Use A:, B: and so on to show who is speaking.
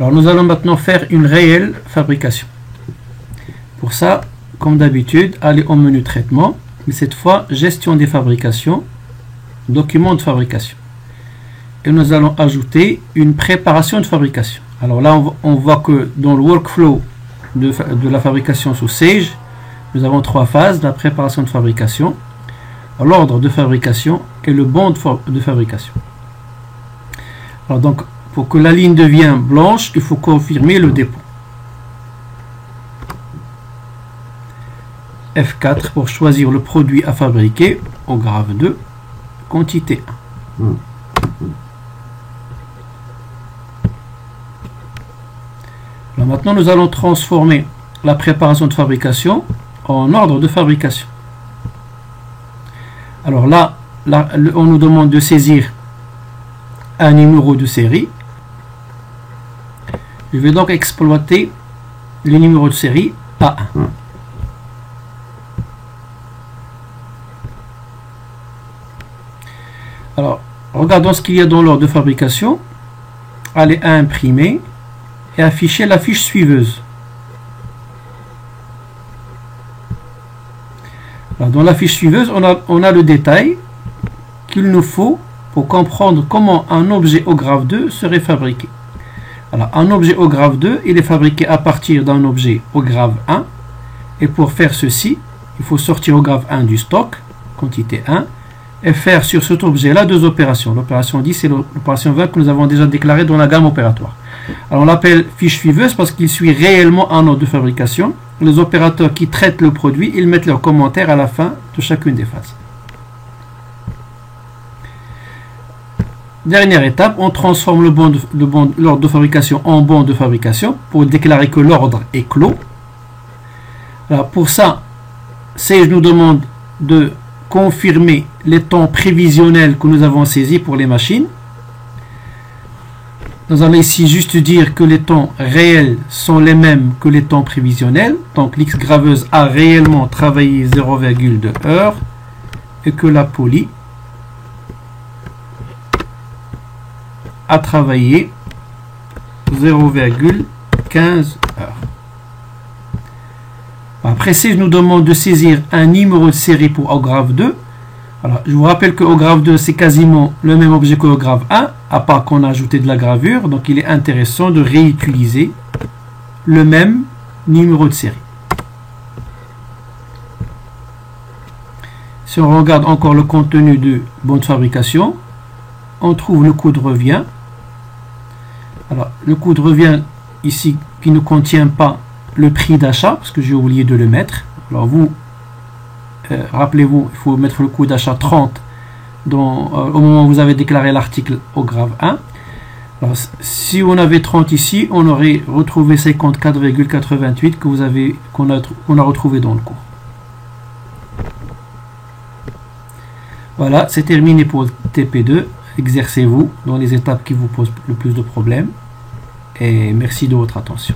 A: Alors nous allons maintenant faire une réelle fabrication. Pour ça, comme d'habitude, allez au menu traitement, mais cette fois gestion des fabrications, document de fabrication. Et nous allons ajouter une préparation de fabrication. Alors là, on voit que dans le workflow de la fabrication sous Sage, nous avons 3 phases: la préparation de fabrication, l'ordre de fabrication et le bon de fabrication. Alors donc, pour que la ligne devienne blanche, il faut confirmer le dépôt. F4 pour choisir le produit à fabriquer au grave 2, quantité 1. Alors maintenant, nous allons transformer la préparation de fabrication en ordre de fabrication. Alors là, on nous demande de saisir un numéro de série. Je vais donc exploiter le numéro de série A1. Alors, regardons ce qu'il y a dans l'ordre de fabrication. Allez à imprimer et afficher la fiche suiveuse. Alors, dans la fiche suiveuse, on a le détail qu'il nous faut pour comprendre comment un objet au grave 2 serait fabriqué. Alors, un objet au grave 2, il est fabriqué à partir d'un objet au grave 1. Et pour faire ceci, il faut sortir au grave 1 du stock, quantité 1, et faire sur cet objet-là 2 opérations. L'opération 10 et l'opération 20 que nous avons déjà déclaré dans la gamme opératoire. Alors, on l'appelle fiche suiveuse parce qu'il suit réellement un ordre de fabrication. Les opérateurs qui traitent le produit, ils mettent leurs commentaires à la fin de chacune des phases. Dernière étape, on transforme l'ordre de fabrication en bon de fabrication pour déclarer que l'ordre est clos. Alors pour ça, Sage nous demande de confirmer les temps prévisionnels que nous avons saisis pour les machines. Nous allons ici juste dire que les temps réels sont les mêmes que les temps prévisionnels. Donc l'X graveuse a réellement travaillé 0,2 heures et que la poly a travaillé 0,15 heures. Après, si je nous demande de saisir un numéro de série pour au grave 2, alors, je vous rappelle qu'au grave 2, c'est quasiment le même objet qu'au grave 1, à part qu'on a ajouté de la gravure. Donc, il est intéressant de réutiliser le même numéro de série. Si on regarde encore le contenu de bon de fabrication, on trouve le coût de revient. Alors, le coût de revient ici qui ne contient pas le prix d'achat, parce que j'ai oublié de le mettre. Alors, vous, rappelez-vous, il faut mettre le coût d'achat 30 au moment où vous avez déclaré l'article au grave 1. Alors, si on avait 30 ici, on aurait retrouvé 54,88 qu'on a retrouvé dans le cours. Voilà, c'est terminé pour TP2. Exercez-vous dans les étapes qui vous posent le plus de problèmes. Et merci de votre attention.